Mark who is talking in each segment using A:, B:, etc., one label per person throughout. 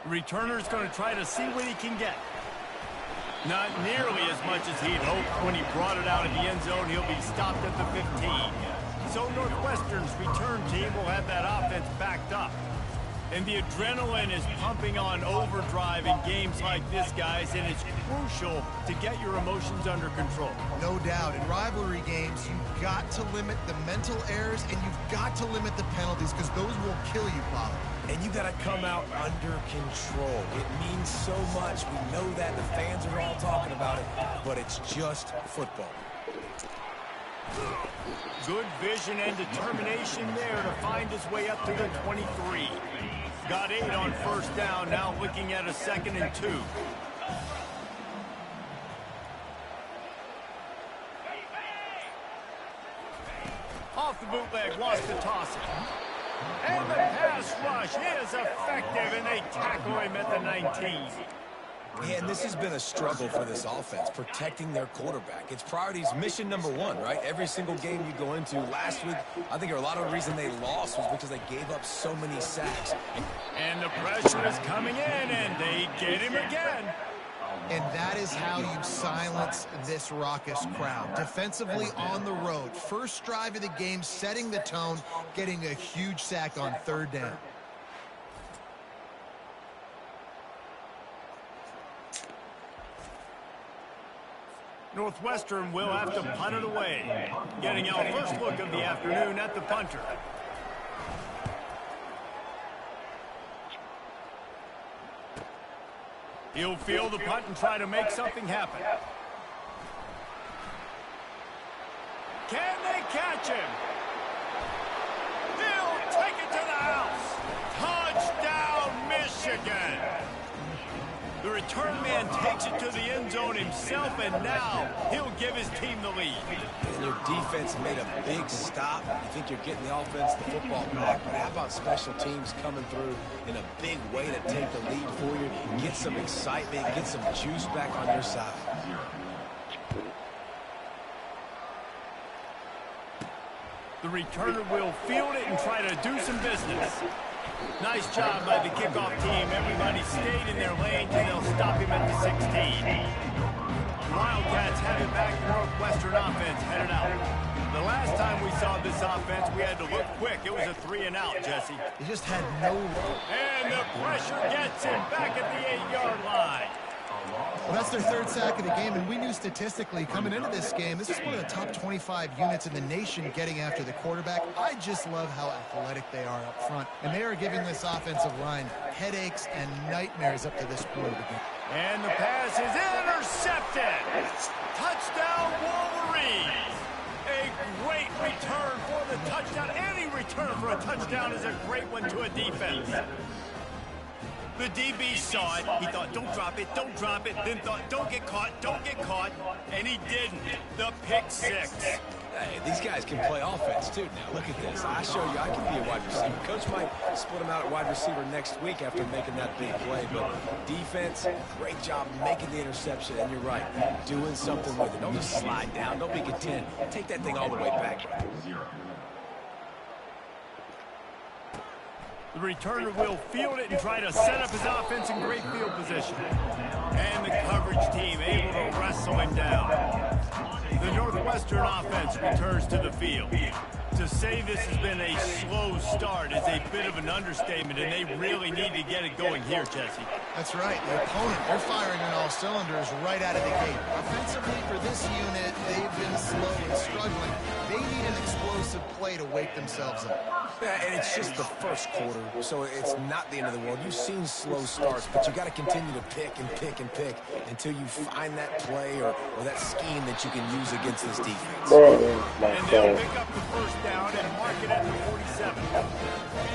A: Returner's going to try to see what he can get. Not nearly as much as he'd hoped. When he brought it out of the end zone, he'll be stopped at the 15. So Northwestern's return team will have that offense backed up. And the adrenaline is pumping on overdrive in games like this, guys, and it's crucial to get your emotions under control.
B: No doubt. In rivalry games, you've got to limit the mental errors, and you've got to limit the penalties, because those will kill you, Paulo.
C: And you got to come out under control. It means so much. We know that. The fans are all talking about it, but it's just football.
A: Good vision and determination there to find his way up to the 23. Got 8 on first down, now looking at a 2nd and 2. Off the bootleg, wants to toss it. And the pass rush is effective, and they tackle him at the 19.
C: Yeah, and this has been a struggle for this offense, protecting their quarterback. It's priorities mission number 1, right? Every single game you go into. Last week, I think a lot of the reason they lost was because they gave up so many sacks.
A: And the pressure is coming in, and they get him again.
B: And that is how you silence this raucous crowd. Defensively on the road. First drive of the game, setting the tone, getting a huge sack on 3rd down.
A: Northwestern will have to punt it away. Getting our first look of the afternoon at the punter. He'll field the punt and try to make something happen. Can they catch him? He'll take it to the house. Touchdown, Michigan. The return man takes it to the end zone himself, and now he'll give his team the lead.
C: And your defense made a big stop. You think you're getting the offense, the football back, but how about special teams coming through in a big way to take the lead for you, get some excitement, get some juice back on your side.
A: The returner will field it and try to do some business. Nice job by the kickoff team. Everybody stayed in their lane, and they'll stop him at the 16. Wildcats have it back. The Northwestern offense headed out. The last time we saw this offense, we had to look quick. It was a 3-and-out, Jesse.
B: He just had no...
A: And the pressure gets him back at the 8-yard line.
B: Well, that's their 3rd sack of the game, and we knew statistically coming into this game, this is one of the top 25 units in the nation getting after the quarterback. I just love how athletic they are up front, and they are giving this offensive line headaches and nightmares up to this point of the game.
A: And the pass is intercepted. Touchdown, Wolverines. A great return for the touchdown. Any return for a touchdown is a great one to a defense. The DB saw it. He thought, don't drop it, then thought, don't get caught, and he didn't. The pick 6.
C: Hey, these guys can play offense, too. Now, look at this. I show you I can be a wide receiver. Coach might split him out at wide receiver next week after making that big play, but defense, great job making the interception, and you're right, doing something with it. Don't just slide down. Don't be content. Take that thing all the way back.
A: The returner will field it and try to set up his offense in great field position. And the coverage team able to wrestle him down. The Northwestern offense returns to the field. To say this has been a slow start is a bit of an understatement, and they really need to get it going here, Jesse.
B: That's right. The opponent, they're firing on all cylinders right out of the gate. Offensively, for this unit, they've been slow and struggling. They need an explosive play to wake themselves up.
C: Yeah, and it's just the first quarter, so it's not the end of the world. You've seen slow starts, but you got to continue to pick and pick and pick until you find that play or that scheme that you can use against this defense.
A: And they'll pick up the first down and mark it at the 47.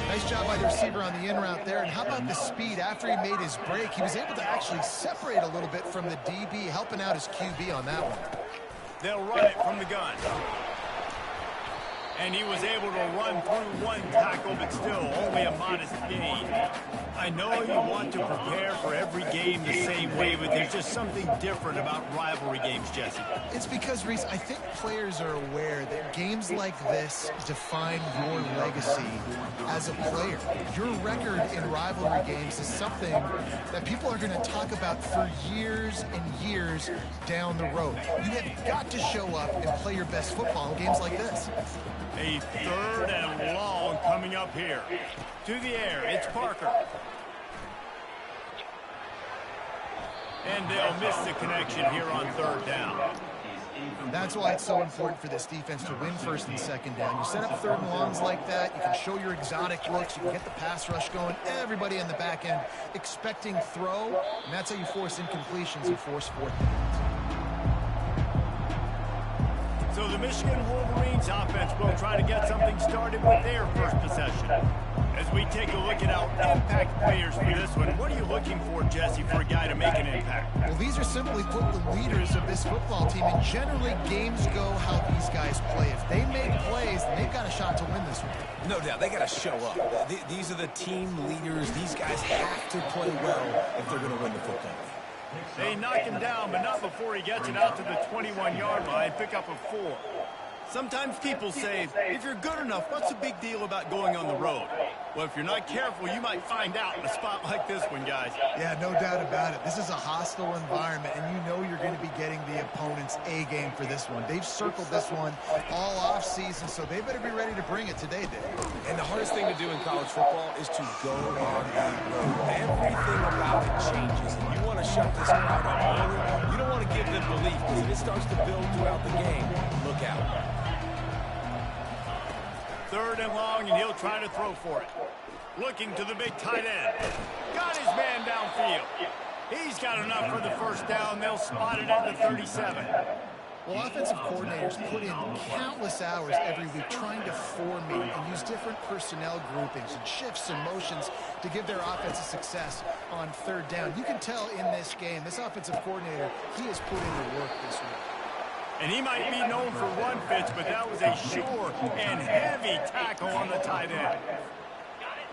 B: Nice job by the receiver on the in route there. And how about the speed? After he made his break, he was able to actually separate a little bit from the DB, helping out his QB on that one.
A: They'll run it from the gun. And he was able to run through one tackle, but still only a modest gain. I know you want to prepare for every game the same way, but there's just something different about rivalry games, Jesse.
B: It's because, Reese, I think players are aware that games like this define your legacy as a player. Your record in rivalry games is something that people are going to talk about for years and years down the road. You have got to show up and play your best football in games like this.
A: A 3rd and long coming up here. To the air, it's Parker. And they'll miss the connection here on 3rd down.
B: That's why it's so important for this defense to win 1st and 2nd down. You set up 3rd and longs like that, you can show your exotic looks, you can get the pass rush going, everybody in the back end expecting throw, and that's how you force incompletions and force 4th downs.
A: So the Michigan Wolverines offense will try to get something started with their first possession. As we take a look at our impact players for this one, what are you looking for, Jesse, for a guy to make an impact?
B: Well, these are simply put the leaders of this football team, and generally games go how these guys play. If they make plays, then they've got a shot to win this one.
C: No doubt, they got to show up. These are the team leaders. These guys have to play well if they're going to win the football game.
A: They knock him down, but not before he gets it out to the 21-yard line, pick up a 4. Sometimes people say, if you're good enough, what's the big deal about going on the road? Well, if you're not careful, you might find out in a spot like this one, guys.
B: Yeah, no doubt about it. This is a hostile environment, and you know you're going to be getting the opponent's A-game for this one. They've circled this one all off-season, so they better be ready to bring it today, Dave.
C: And the hardest thing to do in college football is to go on the road. Everything about it changes, and you want to shut this crowd up early. You don't want to give them belief, because if it starts to build throughout the game, look out.
A: 3rd and long, and he'll try to throw for it. Looking to the big tight end. Got his man downfield. He's got enough for the 1st down. They'll spot it at the 37.
B: Well, offensive coordinators put in countless hours every week trying to formate and use different personnel groupings and shifts and motions to give their offense a success on 3rd down. You can tell in this game, this offensive coordinator, he has put in the work this week.
A: And he might be known for run fits, but that was a sure and heavy tackle on the tight end.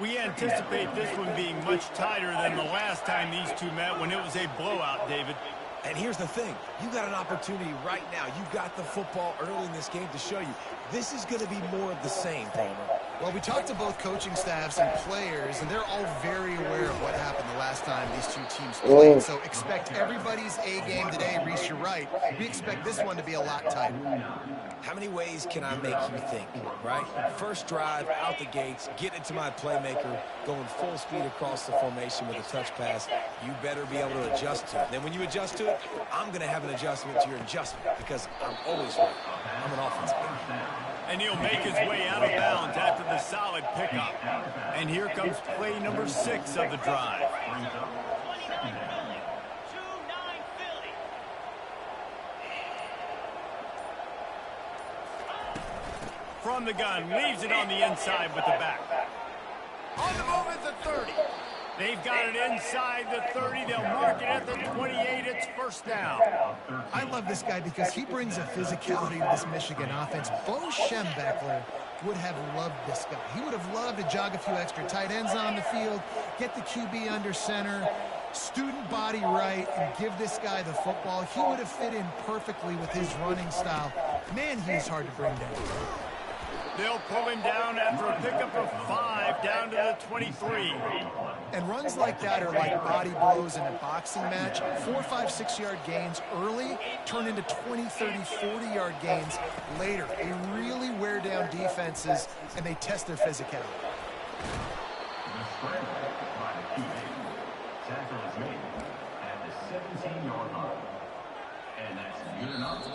A: We anticipate this one being much tighter than the last time these two met when it was a blowout, David.
C: And here's the thing. You got an opportunity right now. You got the football early in this game to show you. This is going to be more of the same, Palmer.
B: Well, we talked to both coaching staffs and players, and they're all very aware of what happened the last time these two teams played. So expect everybody's A-game today. Reese, you're right. We expect this one to be a lot tighter.
C: How many ways can I make you think, right? First drive, out the gates, get into my playmaker, going full speed across the formation with a touch pass. You better be able to adjust to it. Then when you adjust to it, I'm going to have an adjustment to your adjustment because I'm always right. I'm an offensive guy.
A: And he'll make his way out of bounds after the solid pickup. And here comes play number 6 of the drive. From the gun, leaves it on the inside with the back. On the move at the 30. They've got it inside the 30. They'll mark it at the 28. It's 1st down.
B: I love this guy because he brings a physicality to this Michigan offense. Bo Schembechler would have loved this guy. He would have loved to jog a few extra tight ends on the field, get the QB under center, student body right, and give this guy the football. He would have fit in perfectly with his running style. Man, he is hard to bring down.
A: They'll pull him down after a pickup of 5 down to the 23.
B: And runs like that are like body blows in a boxing match. 4, 5, 6-yard gains early turn into 20, 30, 40-yard gains later. They really wear down defenses, and they test their physicality.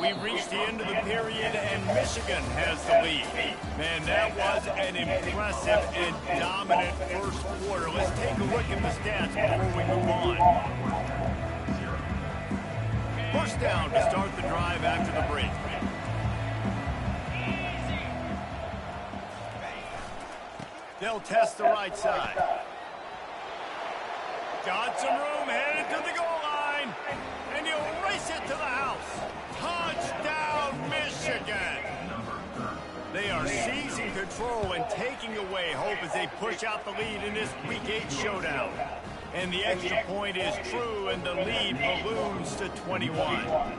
A: We reached the end of the period, and Michigan has the lead. Man, that was an impressive and dominant first quarter. Let's take a look at the stats before we move on. 1st down to start the drive after the break. They'll test the right side. Got some room, headed to the goal line, and he'll race it to the house. Touchdown, Michigan! They are are seizing control and taking away hope as they push out the lead in this Week 8 showdown. And the extra point is true, and the lead balloons to 21.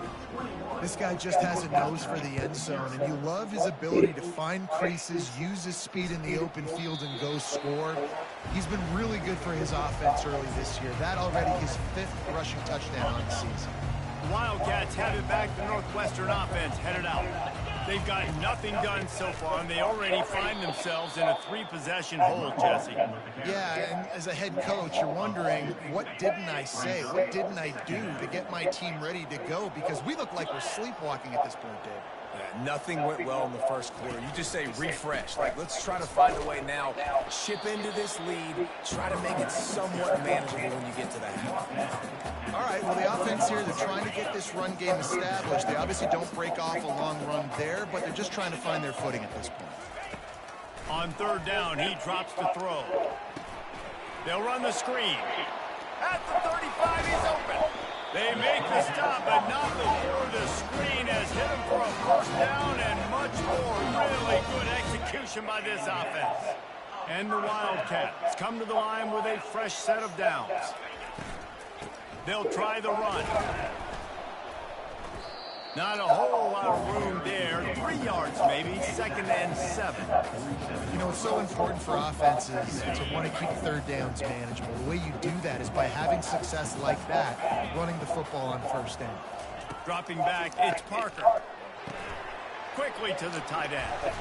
B: This guy just has a nose for the end zone, and you love his ability to find creases, use his speed in the open field, and go score. He's been really good for his offense early this year. That already his 5th rushing touchdown on the season.
A: Wildcats have it back. The Northwestern offense headed out. They've got nothing done so far, and they already find themselves in a 3-possession hole, Jesse.
B: Yeah, and as a head coach, you're wondering, what didn't I say? What didn't I do to get my team ready to go? Because we look like we're sleepwalking at this point, Dave.
C: Yeah, nothing went well in the first quarter. You just say refresh. Like, let's try to find a way now. Chip into this lead. Try to make it somewhat manageable when you get to the half.
B: All right, well, the offense here, they're trying to get this run game established. They obviously don't break off a long run there, but they're just trying to find their footing at this point.
A: On 3rd down, he drops the throw. They'll run the screen. At the 35, he's open. They make the stop, but not before the screen has hit him for a 1st down and much more. Really good execution by this offense. And the Wildcats come to the line with a fresh set of downs. They'll try the run. Not a whole lot of room there. 3 yards maybe, 2nd and 7.
B: You know, it's so important for offenses to want to keep 3rd downs manageable. The way you do that is by having success like that, running the football on 1st down.
A: Dropping back, it's Parker. Quickly to the tight end.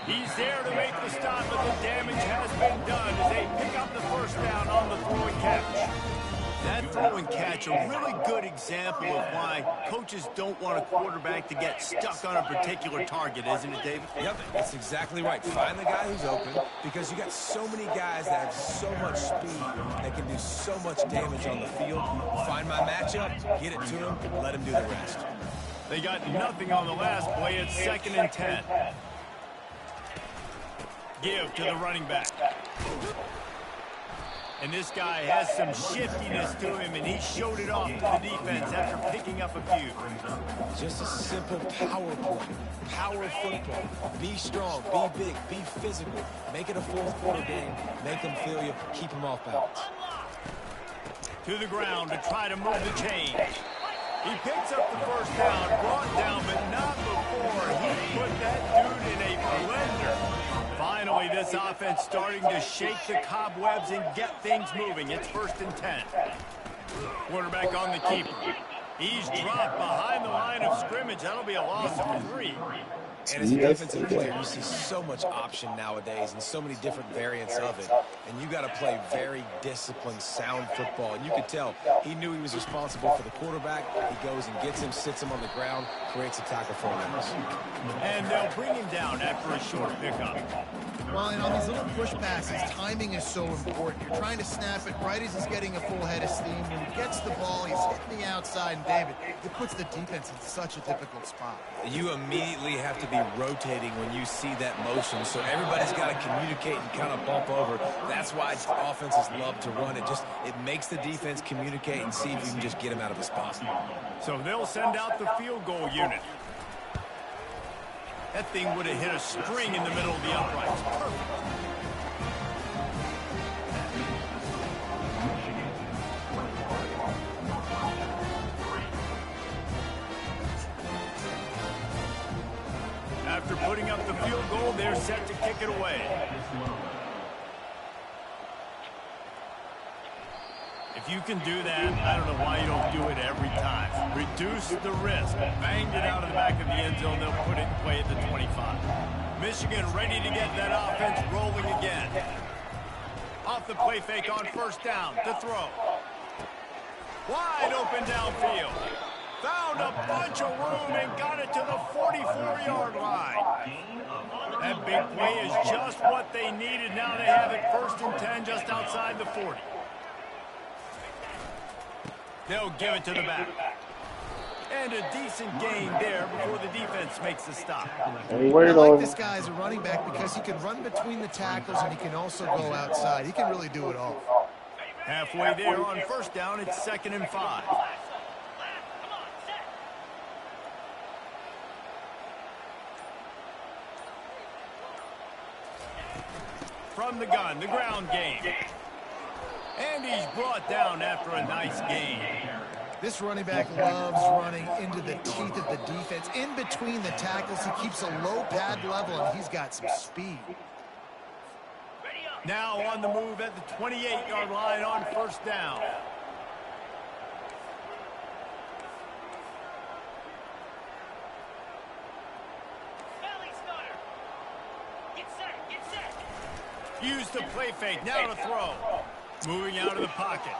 A: He's there to make the stop, but the damage has been done as they pick up the 1st down on the throw and catch. That throw and catch, a really good example of why coaches don't want a quarterback to get stuck on a particular target, isn't it, David?
C: Yep, that's exactly right. Find the guy who's open, because you got so many guys that have so much speed that can do so much damage on the field. Find my matchup, get it to him, let him do the rest.
A: They got nothing on the last play. It's 2nd and 10. Give to the running back. And this guy has some shiftiness to him, and he showed it off to the defense after picking up a few.
C: Just a simple power play. Power football. Be strong, be big, be physical. Make it a 4th quarter game. Make them feel you. Keep them off balance.
A: To the ground to try to move the chains. He picks up the 1st down, brought down, but not before he put that dude in a blender. Finally, this offense starting to shake the cobwebs and get things moving. It's 1st and 10. Quarterback on the keeper. He's dropped behind the line of scrimmage. That'll be a loss of 3.
C: And as a defensive player, you see so much option nowadays and so many different variants of it. And you got to play very disciplined, sound football. And you could tell he knew he was responsible for the quarterback. He goes and gets him, sits him on the ground, creates a tackle for him.
A: And they'll bring him down after a short pickup.
B: Well, and on these little push passes, timing is so important. You're trying to snap it right as he's getting a full head of steam. When he gets the ball, he's hitting the outside, and David, it puts the defense in such a difficult spot.
C: You immediately have to be rotating when you see that motion, so everybody's got to communicate and kind of bump over. That's why offenses love to run it. It makes the defense communicate and see if you can just get him out of a spot.
A: So they'll send out the field goal unit. That thing would have hit a string in the middle of the uprights. Perfect. After putting up the field goal, they're set to kick it away. If you can do that, I don't know why you don't do it every time. Reduce the risk. Banged it out of the back of the end zone. They'll put it in play at the 25. Michigan ready to get that offense rolling again. Off the play fake on 1st down to throw. Wide open downfield. Found a bunch of room and got it to the 44-yard line. That big play is just what they needed. Now they have it 1st and 10 just outside the 40. They'll give it to the back. And a decent gain there before the defense makes the stop.
B: I like this guy as a running back because he can run between the tackles and he can also go outside. He can really do it all.
A: Halfway there on 1st down, it's 2nd and 5. from the gun, the ground game. And he's brought down after a nice gain.
B: This running back loves running into the teeth of the defense. In between the tackles, he keeps a low pad level, and he's got some speed.
A: Now on the move at the 28-yard line on first down. Use the play fake, now to throw. Moving out of the pocket.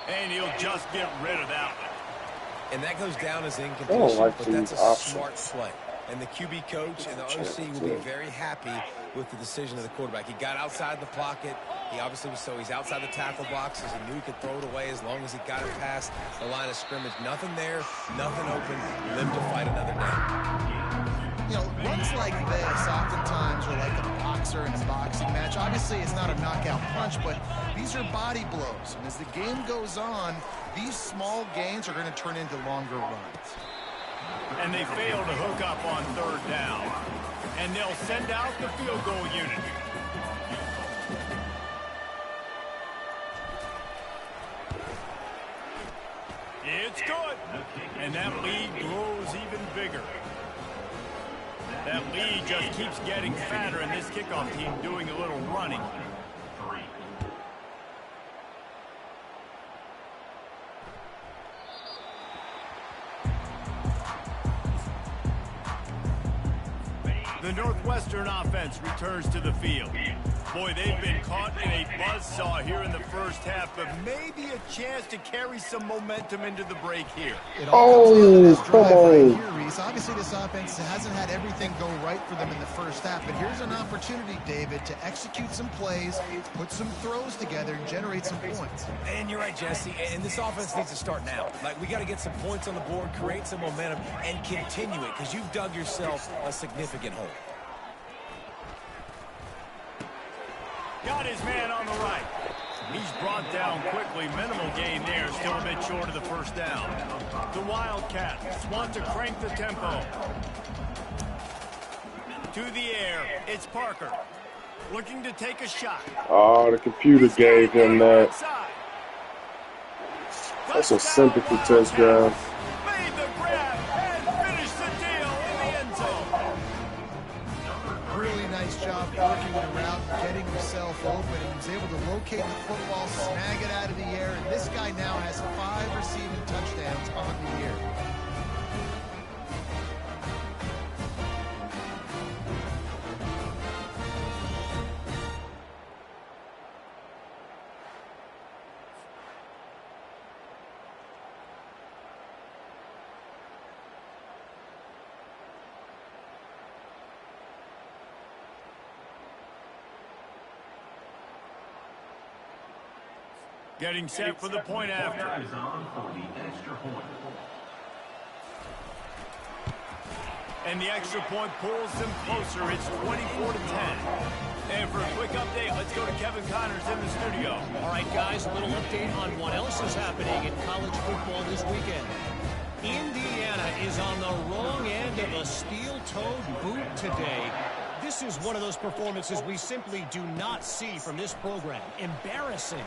A: And he'll just get rid of that one.
C: And that goes down as incompletion, but that's a smart play. And the QB coach and the OC will be very happy with the decision of the quarterback. He got outside the pocket. He obviously was he's outside the tackle boxes. He knew he could throw it away as long as he got it past the line of scrimmage. Nothing there, nothing open. Live to fight another day.
B: You know, runs like this oftentimes are like a boxer in a boxing match. Obviously, it's not a knockout punch, but these are body blows. And as the game goes on, these small gains are going to turn into longer runs.
A: And they fail to hook up on third down. And they'll send out the field goal unit. It's good. And that lead grows even bigger. That lead just keeps getting fatter, and this kickoff team doing a little running. The Northwestern offense returns to the field. Boy, they've been caught in a buzzsaw here in the first half, but maybe a chance to carry some momentum into the break here.
B: Come on. Obviously, this offense hasn't had everything go right for them in the first half, but here's an opportunity, David, to execute some plays, put some throws together, and generate some points.
C: And you're right, Jesse, and this offense needs to start now. Like, we got to get some points on the board, create some momentum, and continue it, because you've dug yourself a significant hole.
A: Got his man on the right. He's brought down quickly. Minimal gain there. Still a bit short of the first down. The Wildcats want to crank the tempo. To the air. It's Parker. Looking to take a shot.
D: Oh, the computer gave him that. That's a sympathy touchdown.
A: Made the grab and finished the deal in the end zone.
B: Really nice job working the route, getting himself open. He was able to locate the football, snag it out of the air, and this guy now has 5 receiving touchdowns on the year.
A: Getting set for the point after. And the extra point pulls them closer. It's 24-10. And for a quick update, let's go to Kevin Connors in the studio.
E: All right, guys, a little update on what else is happening in college football this weekend. Indiana is on the wrong end of a steel-toed boot today. This is one of those performances we simply do not see from this program. Embarrassing.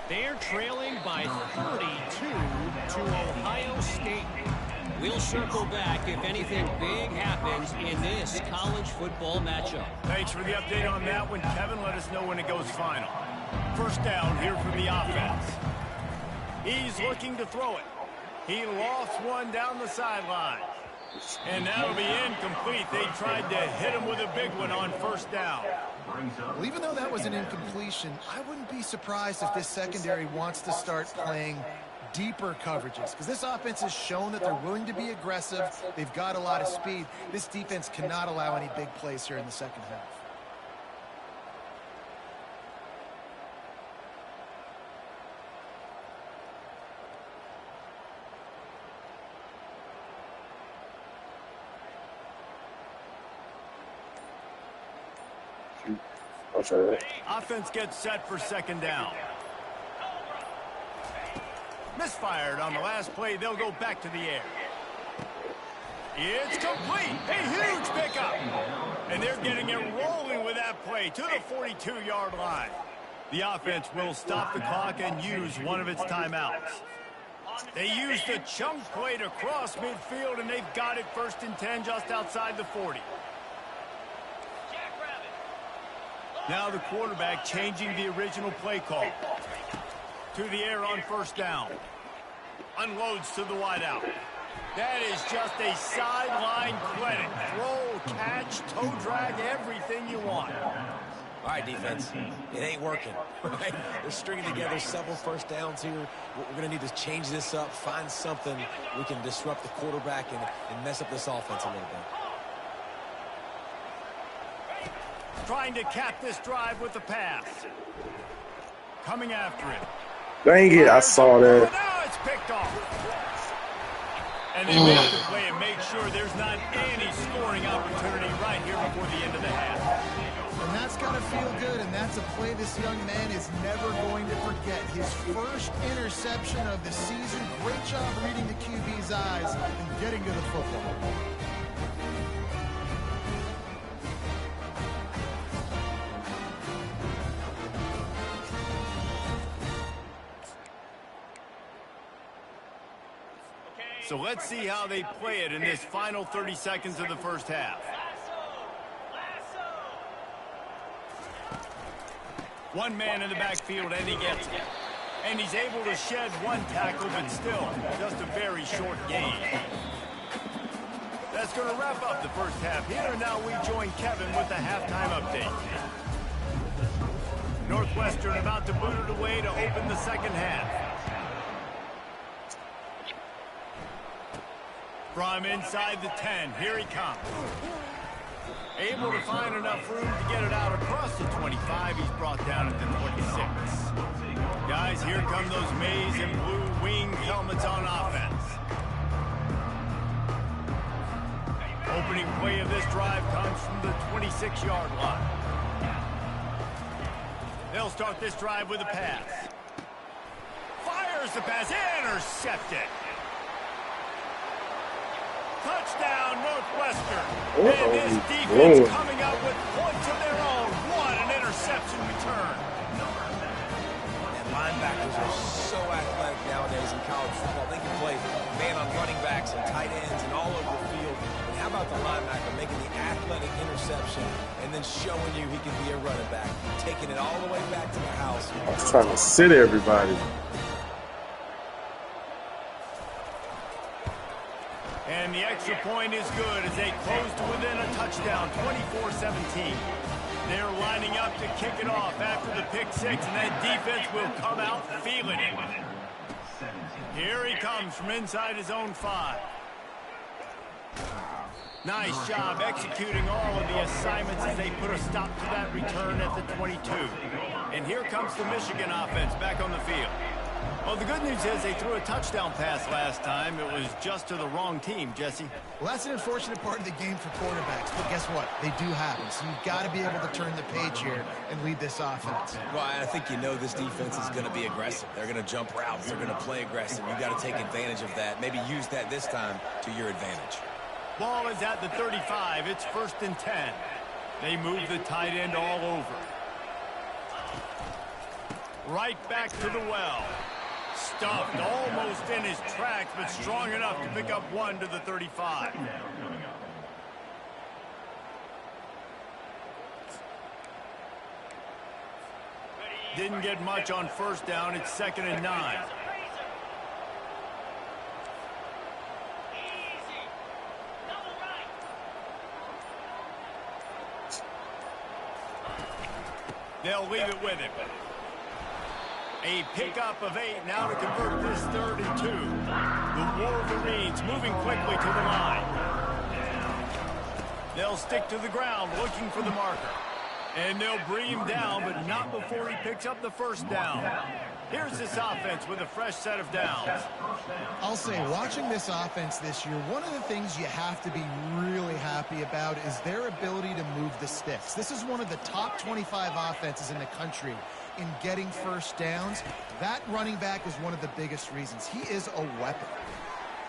E: They're trailing by 32 to Ohio State. We'll circle back if anything big happens in this college football matchup.
A: Thanks for the update on that one, Kevin. Let us know when it goes final. First down here for the offense. He's looking to throw it. He lost one down the sideline. And that'll be incomplete. They tried to hit him with a big one on first down.
B: Well, even though that was an incompletion, I wouldn't be surprised if this secondary wants to start playing deeper coverages, because this offense has shown that they're willing to be aggressive. They've got a lot of speed. This defense cannot allow any big plays here in the second half.
D: Okay.
A: Offense gets set for second down. Misfired on the last play. They'll go back to the air. It's complete. A huge pickup. And they're getting it rolling with with that play to the 42-yard line. The offense will stop the clock and use one of its timeouts. They use the chunk play to cross midfield, and they've got it 1st and 10 just outside the 40. Now the quarterback changing the original play call. To the air on 1st down. Unloads to the wideout. That is just a sideline credit. Throw, catch, toe drag, everything you want.
C: All right, defense, it ain't working. Right? They're stringing together several 1st downs here. We're going to need to change this up, find something we can disrupt the quarterback and mess up this offense a little bit.
A: Trying to cap this drive with the pass. Coming after it.
D: Dang it, I saw that.
A: Now it's picked off. And they make the play and make sure there's not any scoring opportunity right here before the end of the half.
B: And that's got to feel good, and that's a play this young man is never going to forget. His first interception of the season. Great job reading the QB's eyes and getting to the football.
A: So let's see how they play it in this final 30 seconds of the 1st half. One man in the backfield, and he gets it. And he's able to shed one tackle, but still just a very short gain. That's going to wrap up the 1st half here. And now we join Kevin with the halftime update. Northwestern about to boot it away to open the 2nd half. From inside the 10, here he comes. Able to find enough room to get it out across the 25. He's brought down at the 26. Guys, here come those maize and blue winged helmets on offense. Opening play of this drive comes from the 26-yard line. They'll start this drive with a pass. Fires the pass, intercepted. Touchdown, Northwestern. And this defense coming up with points of their own. What an interception return.
C: And linebackers are so athletic nowadays in college football. They can play man on running backs and tight ends and all over the field. And how about the linebacker making the athletic interception and then showing you he can be a running back, taking it all the way back to the house.
D: I was trying to sit everybody.
A: And the extra point is good as they close to within a touchdown, 24-17. They're lining up to kick it off after the pick 6, and that defense will come out feeling it. Here he comes from inside his own 5. Nice job executing all of the assignments as they put a stop to that return at the 22. And here comes the Michigan offense back on the field. Well, the good news is they threw a touchdown pass last time. It was just to the wrong team, Jesse.
B: Well, that's an unfortunate part of the game for quarterbacks, but guess what? They do happen, so you've got to be able to turn the page here and lead this offense.
C: Well, I think you know this defense is going to be aggressive. They're going to jump routes. They're going to play aggressive. You've got to take advantage of that. Maybe use that this time to your advantage.
A: Ball is at the 35. It's 1st and 10. They move the tight end all over. Right back to the well. Stuffed almost in his tracks, but strong enough to pick up 1 to the 35. Didn't get much on 1st down. It's 2nd and 9. They'll leave it with him. A pickup of 8 now to convert this 3rd and 2. The Wolverines moving quickly to the line. They'll stick to the ground looking for the marker. And they'll bring him down, but not before he picks up the 1st down. Here's this offense with a fresh set of downs.
B: I'll say, watching this offense this year, one of the things you have to be really happy about is their ability to move the sticks. This is one of the top 25 offenses in the country in getting 1st downs. That running back is one of the biggest reasons. He is a weapon.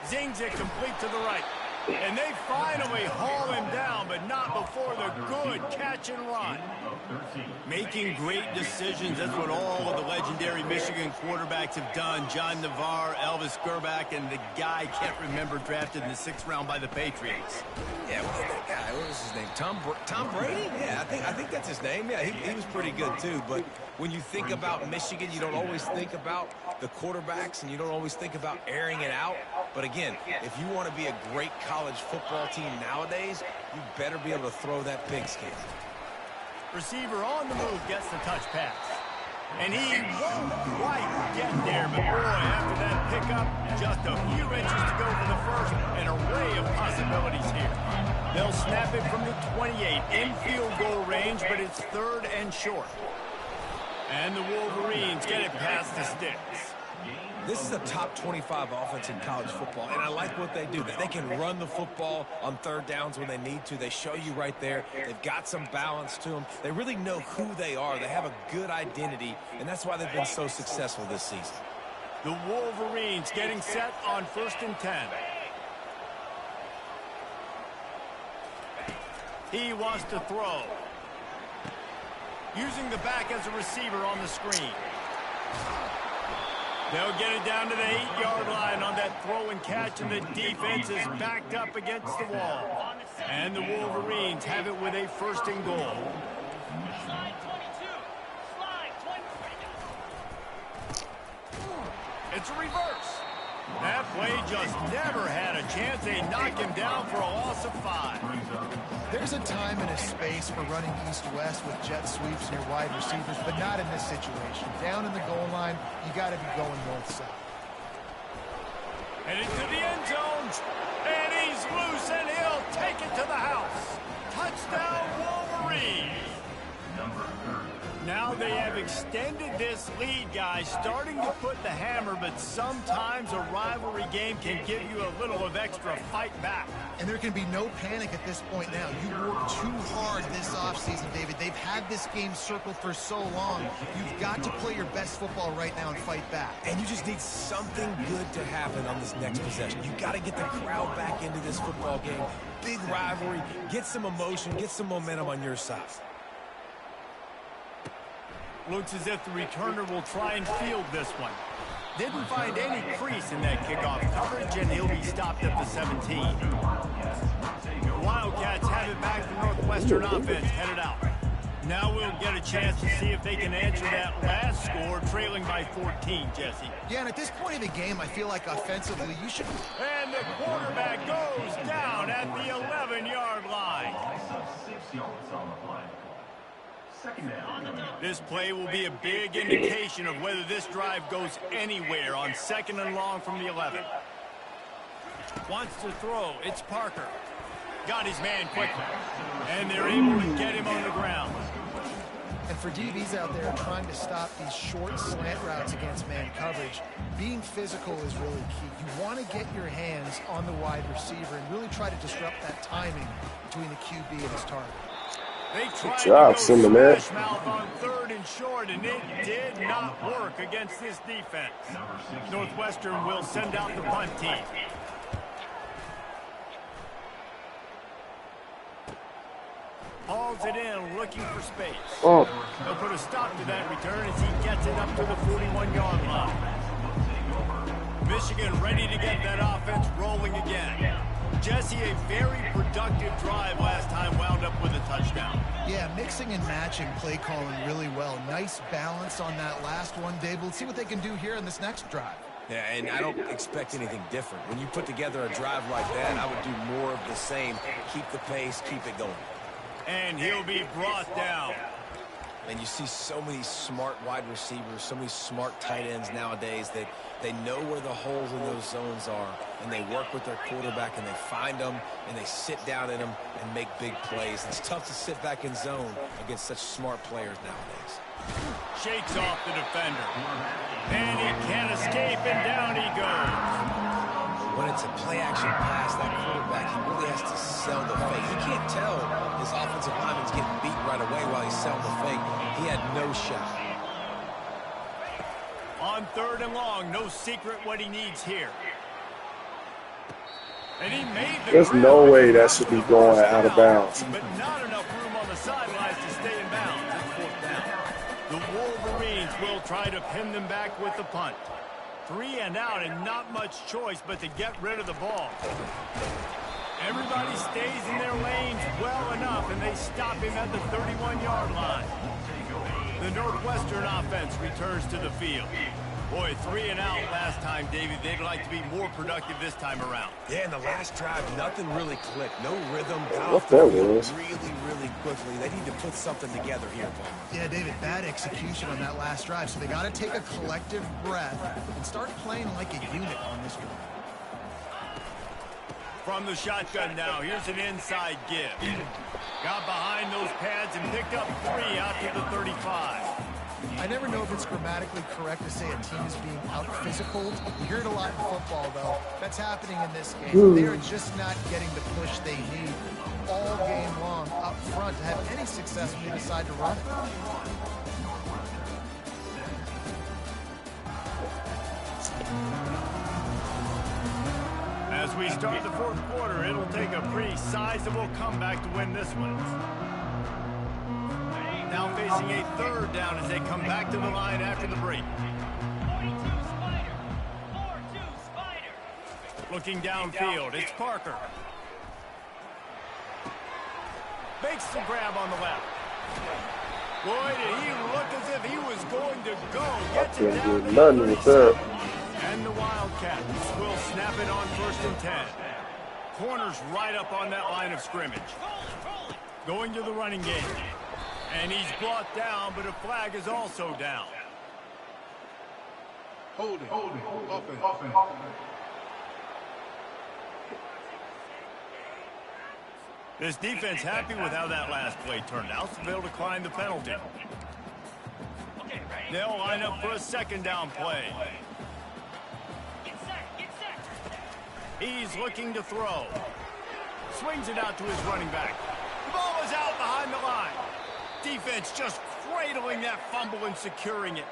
A: Zings it complete to the right. And they finally haul him down, but not before the good catch and run. Making great decisions, that's what all of the legendary Michigan quarterbacks have done. John Navarre, Elvis Grbac, and the guy I can't remember, drafted in the 6th round by the Patriots.
C: Yeah, that guy, what was his name? Tom Brady? Yeah, I think that's his name. Yeah, he was pretty good too. But when you think about Michigan, you don't always think about the quarterbacks, and you don't always think about airing it out. But again, if you want to be a great college football team nowadays, you better be able to throw that pigskin.
A: Receiver on the move gets the touch pass. And he won't quite get there, but boy, after that pickup, just a few inches to go for the first. An array of possibilities here. They'll snap it from the 28, in field goal range, but it's 3rd and short. And the Wolverines get it past the sticks.
C: This is a top 25 offense in college football, and I like what they do. They can run the football on 3rd downs when they need to. They show you right there. They've got some balance to them. They really know who they are. They have a good identity, and that's why they've been so successful this season.
A: The Wolverines getting set on 1st and 10. He wants to throw. Using the back as a receiver on the screen. They'll get it down to the 8-yard line on that throw and catch, and the defense is backed up against the wall. And the Wolverines have it with a 1st and goal. It's a reverse. That play just never had a chance. They knock him down for a loss of 5.
B: There's a time and a space for running east-west with jet sweeps and your wide receivers, but not in this situation. Down in the goal line, you got to be going north-south.
A: And into the end zone. And he's loose, and he'll take it to the house. Touchdown, Wolverines. Now they have extended this lead, guys, starting to put the hammer, but sometimes a rivalry game can give you a little of extra fight back.
B: And there can be no panic at this point now. You worked too hard this offseason, David. They've had this game circled for so long. You've got to play your best football right now and fight back.
C: And you just need something good to happen on this next possession. You got to get the crowd back into this football game. Big rivalry. Get some emotion. Get some momentum on your side.
A: Looks as if the returner will try and field this one. Didn't find any crease in that kickoff coverage, and he'll be stopped at the 17. The Wildcats have it back. The Northwestern offense headed out. Now we'll get a chance to see if they can answer that last score, trailing by 14, Jesse.
B: Yeah, and at this point in the game, I feel like offensively you should...
A: And the quarterback goes down at the 11-yard line. This play will be a big indication of whether this drive goes anywhere on 2nd and long from the 11. Wants to throw. It's Parker. Got his man quickly. And they're able to get him on the ground.
B: And for DBs out there trying to stop these short slant routes against man coverage, being physical is really key. You want to get your hands on the wide receiver and really try to disrupt that timing between the QB and his target.
A: They tried
D: Good job,
A: to go
D: Cincinnati.
A: smash mouth on 3rd and short, and it did not work against this defense. Northwestern will send out the punt team. Hauls it in, looking for space.
D: Oh.
A: They'll put a stop to that return as he gets it up to the 41-yard line. Michigan ready to get that offense rolling again. Jesse, a very productive drive last time, wound up with a touchdown.
B: Yeah, mixing and matching play calling really well. Nice balance on that last one, Dave. We'll see what they can do here in this next drive.
C: Yeah, and I don't expect anything different. When you put together a drive like that, I would do more of the same. Keep the pace, keep it going.
A: And he'll be brought down.
C: And you see so many smart wide receivers, so many smart tight ends nowadays that they know where the holes in those zones are, and they work with their quarterback, and they find them, and they sit down in them and make big plays. It's tough to sit back in zone against such smart players nowadays.
A: Shakes off the defender. And he can't escape, and down he goes.
C: When it's a play-action pass, that quarterback, he really has to sell the fake. He can't tell his offensive lineman's getting beat right away while he's selling the fake. He had no shot. On
A: 3rd and long, no secret what he needs here. And he made the
D: There's
A: grab
D: no
A: with
D: way
A: the
D: that
A: run
D: should
A: for
D: be
A: the
D: going
A: first
D: out of
A: down,
D: bounds.
A: but not enough room on the sidelines to stay in bounds. It's fourth down. The Wolverines will try to pin them back with the punt. 3 and out, and not much choice but to get rid of the ball. Everybody stays in their lanes well enough, and they stop him at the 31-yard line. The Northwestern offense returns to the field. Boy, 3 and out last time, David. They'd like to be more productive this time around.
C: Yeah, in the last drive, nothing really clicked. No rhythm. Got
D: What
C: off the
D: that
C: field
D: was?
C: really quickly. They need to put something together here, Palmer.
B: Yeah, David, bad execution on that last drive. So they got to take a collective breath and start playing like a unit on this drive.
A: From the shotgun now, here's an inside give. Got behind those pads and picked up 3 out to the 35.
B: I never know if it's grammatically correct to say a team is being out-physicaled. You hear it a lot in football, though. That's happening in this game. They are just not getting the push they need all game long up front to have any success when they decide to run it.
A: As we start the fourth quarter, it'll take a pretty sizable comeback to win this one. Now facing a third down as they come back to the line after the break. Looking downfield, it's Parker. Makes the grab on the left. Boy, did he look as if he was going to go. Gets it down to the
D: Nothing with that.
A: And the Wildcats will snap it on 1st and 10. Corners right up on that line of scrimmage. Going to the running game. And he's brought down, but a flag is also down.
F: Hold it. Offense.
A: This defense happy with how that last play turned out, so they'll decline the penalty. They'll line up for a 2nd down play. He's looking to throw. Swings it out to his running back. The ball is out behind the line. Defense just cradling that fumble and securing it.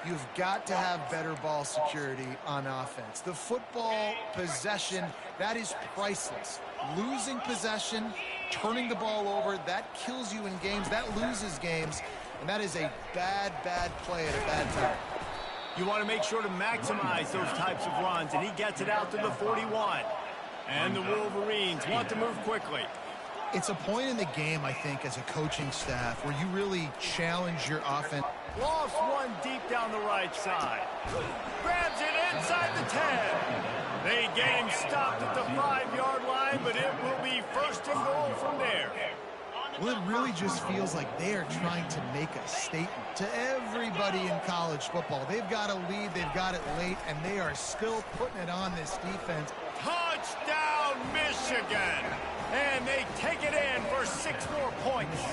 B: You've got to have better ball security on offense. The football possession, that is priceless. Losing possession, turning the ball over, that kills you in games. That loses games. And that is a bad play at a bad time.
A: You want to make sure to maximize those types of runs, and he gets it out to the 41. And the Wolverines want to move quickly.
B: It's a point in the game, I think, as a coaching staff where you really challenge your offense.
A: Lost one deep down the right side. Grabs it inside the 10. They get him stopped at the 5-yard line, but it will be 1st and goal from there.
B: Well, it really just feels like they are trying to make a statement to everybody in college football. They've got a lead, they've got it late, and they are still putting it on this defense.
A: Touchdown, Michigan! And they take it in for 6 more points.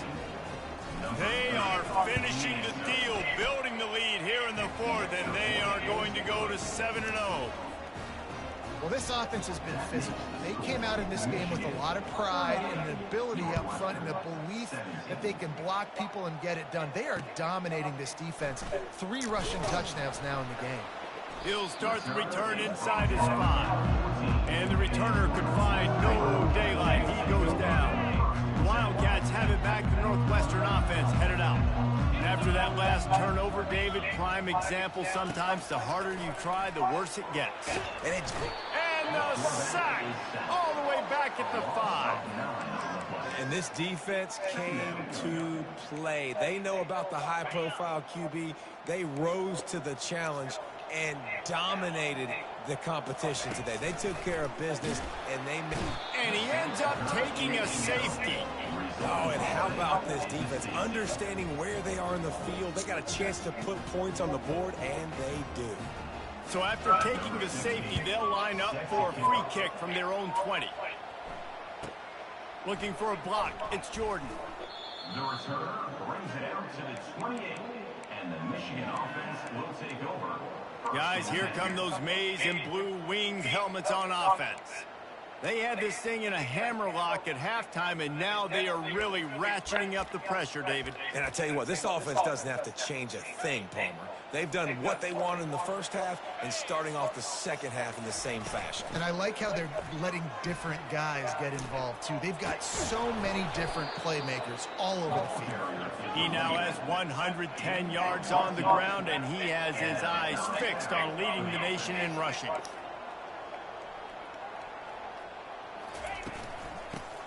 A: They are finishing the deal, building the lead here in the 4th, and they are going to go to 7-0.
B: Well, this offense has been physical. They came out in this game with a lot of pride and the ability up front and the belief that they can block people and get it done. They are dominating this defense. 3 rushing touchdowns now in the game.
A: He'll start the return inside his 5. And the returner could find no daylight. He goes down. Wildcats have it back. The Northwestern offense headed out. And after that last turnover, David, prime example, sometimes the harder you try, the worse it gets. And the sack all the way back at the 5.
C: And this defense came to play. They know about the high-profile QB. They rose to the challenge and dominated the competition today. They took care of business,
A: and he ends up taking a safety.
C: Oh, and how about this defense? Understanding where they are in the field. They got a chance to put points on the board, and they do.
A: So after taking the safety, they'll line up for a free kick from their own 20. Looking for a block. It's Jordan.
G: The returner brings it out to the 28, and the Michigan offense will take over.
A: Guys, here come those maize and blue winged helmets on offense. They had this thing in a hammerlock at halftime, and now they are really ratcheting up the pressure, David.
C: And I tell you what, this offense doesn't have to change a thing, Palmer. They've done what they wanted in the first half and starting off the second half in the same fashion.
B: And I like how they're letting different guys get involved, too. They've got so many different playmakers all over the field.
A: He now has 110 yards on the ground, and he has his eyes fixed on leading the nation in rushing.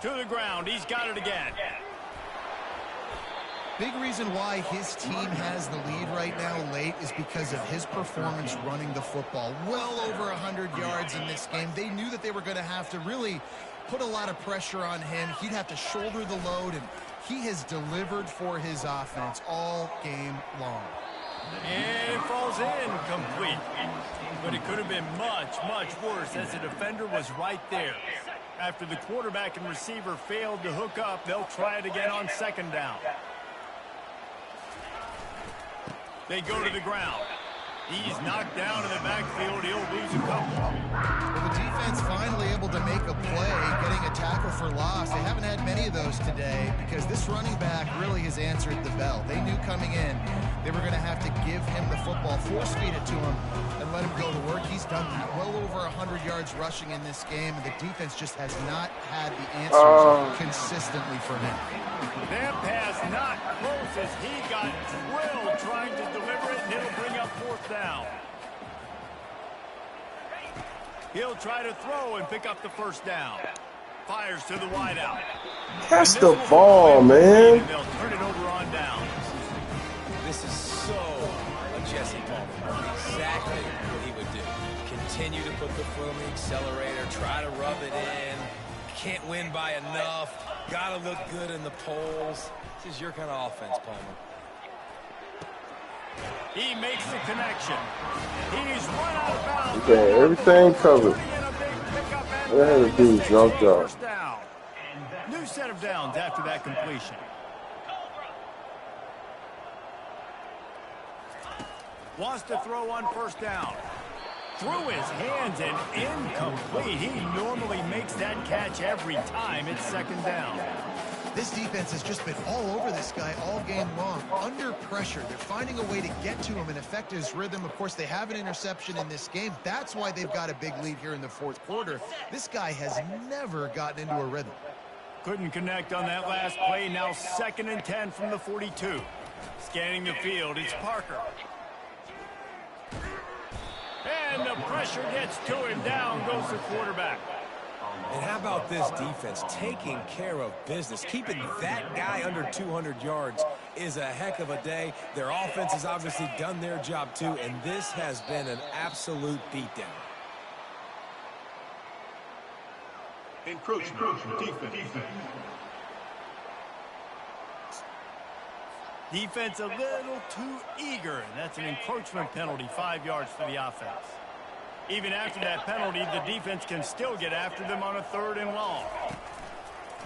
A: To the ground. He's got it again.
B: Big reason why his team has the lead right now late is because of his performance running the football. Well over 100 yards in this game. They knew that they were going to have to really put a lot of pressure on him. He'd have to shoulder the load, and he has delivered for his offense all game long.
A: And it falls in complete. But it could have been much, much worse as the defender was right there. After the quarterback and receiver failed to hook up, they'll try it again on second down. They go to the ground. He's knocked down in the backfield. He'll lose a couple.
B: Well, the defense finally able to make a play, getting a tackle for loss. They haven't had many of those today because this running back really has answered the bell. They knew coming in they were going to have to give him the football, force feed it to him, and let him go to work. He's done that. Well over 100 yards rushing in this game, and the defense just has not had the answers consistently for him.
A: That pass not close as he got drilled trying to deliver it, and it'll bring up fourth down. He'll try to throw and pick up the first down. Fires to the wideout.
D: Catch the ball, man.
A: They'll turn it over on down.
C: This is so a Jesse Palmer. Exactly what he would do. Continue to put the foot on the accelerator, try to rub it in. Can't win by enough. Got to look good in the polls. This is your kind of offense, Palmer.
A: He makes the connection. He's run out of bounds.
D: Okay, everything covered. All I had to do is jumped up.
A: First down. New set of downs after that completion. Wants to throw on first down. Through his hands and incomplete. He normally makes that catch every time. It's second down.
B: This defense has just been all over this guy all game long. Under pressure, they're finding a way to get to him and affect his rhythm. Of course, they have an interception in this game. That's why they've got a big lead here in the fourth quarter. This guy has never gotten into a rhythm.
A: Couldn't connect on that last play. Now 2nd and 10 from the 42. Scanning the field, it's Parker. And the pressure gets to him. Down goes the quarterback.
C: And how about this defense taking care of business? Keeping that guy under 200 yards is a heck of a day. Their offense has obviously done their job too, and this has been an absolute beatdown.
F: Encroachment. Defense.
A: Defense a little too eager, and that's an encroachment penalty, 5 yards for the offense. Even after that penalty, the defense can still get after them on a 3rd and long.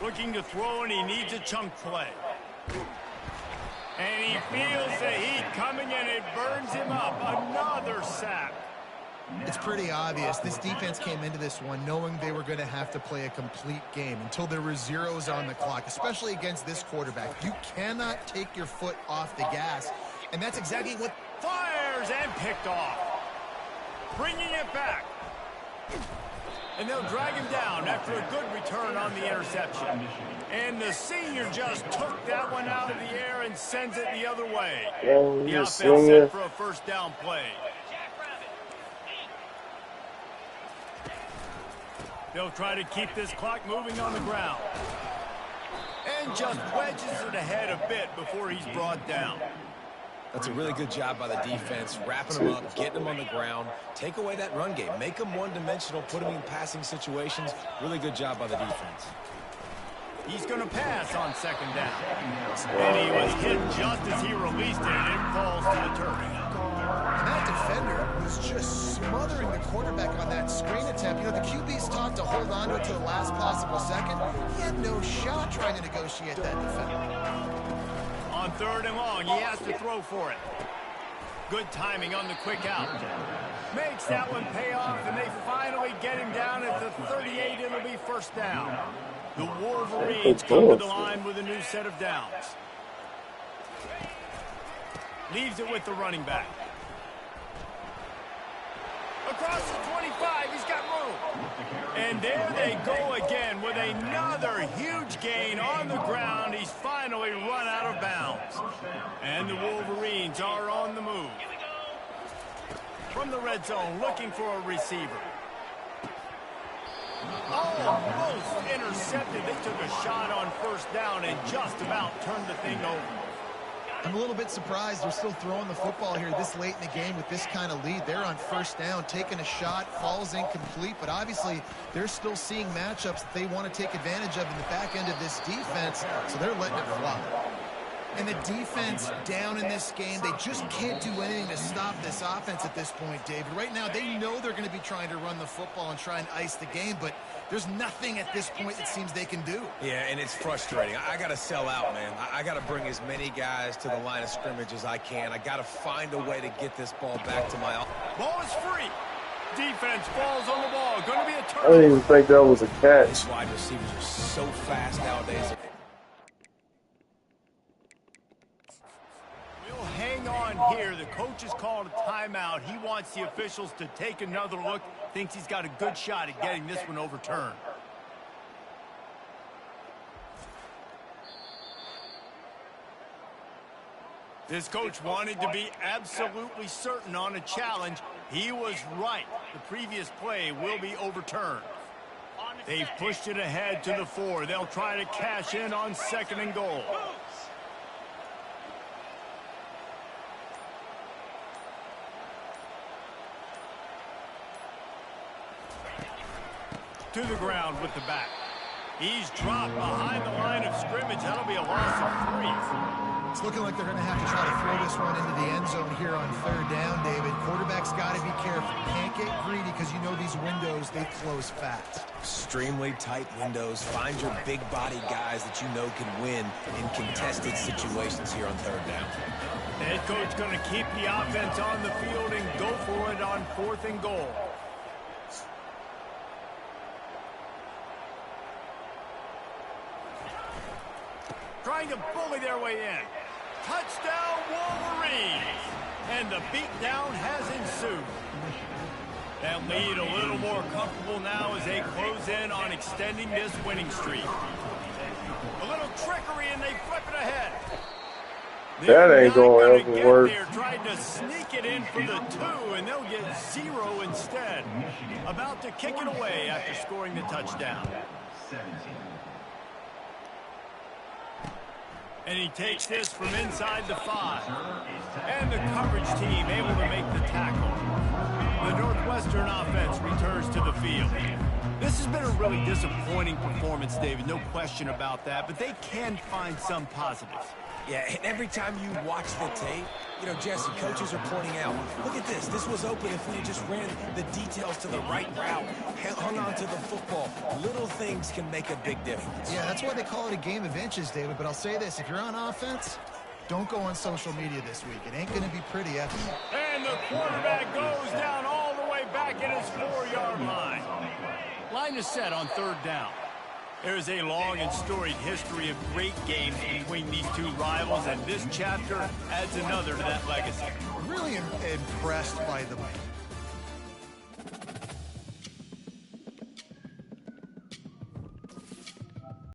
A: Looking to throw, and he needs a chunk play. And he feels the heat coming, and it burns him up. Another sack.
B: It's pretty obvious. This defense came into this one knowing they were going to have to play a complete game until there were zeros on the clock, especially against this quarterback. You cannot take your foot off the gas, and that's exactly what...
A: Fires and picked off. Bringing it back. And they'll drag him down after a good return on the interception. And the senior just took that one out of the air and sends it the other way. The offense set for a first down play. They'll try to keep this clock moving on the ground. And just wedges it ahead a bit before he's brought down.
C: That's a really good job by the defense, wrapping them up, getting them on the ground, take away that run game, make them one-dimensional, put them in passing situations. Really good job by the defense.
A: He's going to pass on 2nd down. And he was hit just as he released it, and it falls to the turf.
B: And that defender was just smothering the quarterback on that screen attempt. You know, the QB's taught to hold on to it to the last possible second. He had no shot trying to negotiate that defender.
A: On 3rd and long, he has to throw for it. Good timing on the quick out. Makes that one pay off, and they finally get him down at the 38. It'll be first down. The Wolverines come to the line with a new set of downs. Leaves it with the running back. Across the 25, he's got room. And there they go again with another huge gain on the ground. He's finally run out of bounds. And the Wolverines are on the move. From the red zone, looking for a receiver. Almost intercepted. They took a shot on first down and just about turned the thing over.
B: I'm a little bit surprised they're still throwing the football here this late in the game with this kind of lead. They're on first down, taking a shot, falls incomplete, but obviously they're still seeing matchups that they want to take advantage of in the back end of this defense, so they're letting it fly. And the defense down in this game, they just can't do anything to stop this offense at this point, David. Right now, they know they're going to be trying to run the football and try and ice the game, but there's nothing at this point it seems they can do.
C: Yeah, and it's frustrating. I got to sell out, man. I got to bring as many guys to the line of scrimmage as I can. I got to find a way to get this ball back to my...
A: Ball is free. Defense falls on the ball. Going to be a
D: I
A: turnover.
D: didn't even think that was a catch.
C: These wide receivers are so fast nowadays.
A: We'll hang on here. The coach has called a timeout. He wants the officials to take another look. Thinks he's got a good shot at getting this one overturned. This coach wanted to be absolutely certain on a challenge. He was right. The previous play will be overturned. They've pushed it ahead to the 4. They'll try to cash in on 2nd and goal. To the ground with the back. He's dropped behind the line of scrimmage. That'll be a loss of 3.
B: It's looking like they're going to have to try to throw this one into the end zone here on 3rd down, David. Quarterback's got to be careful. Can't get greedy because you know these windows, they close fast.
C: Extremely tight windows. Find your big body guys that you know can win in contested situations here on 3rd down.
A: The head coach going to keep the offense on the field and go for it on 4th and goal. Trying to bully their way in. Touchdown, Wolverines! And the beatdown has ensued. That lead a little more comfortable now as they close in on extending this winning streak. A little trickery and they flip it ahead.
D: That ain't going to ever work.
A: They're trying to sneak it in for the 2, and they'll get 0 instead. About to kick it away after scoring the touchdown. And he takes this from inside the 5. And the coverage team able to make the tackle. The Northwestern offense returns to the field. This has been a really disappointing performance, David, no question about that, but they can find some positives.
C: Yeah, and every time you watch the tape, you know, Jesse, coaches are pointing out, look at this. This was open if we had just ran the details to the right route, hung on to the football. Little things can make a big difference.
B: Yeah, that's why they call it a game of inches, David. But I'll say this, if you're on offense, don't go on social media this week. It ain't going to be pretty after that.
A: And the quarterback goes down all the way back at his 4-yard line. Line is set on 3rd down. There is a long and storied history of great games between these two rivals, and this chapter adds another to that legacy.
B: Really impressed by the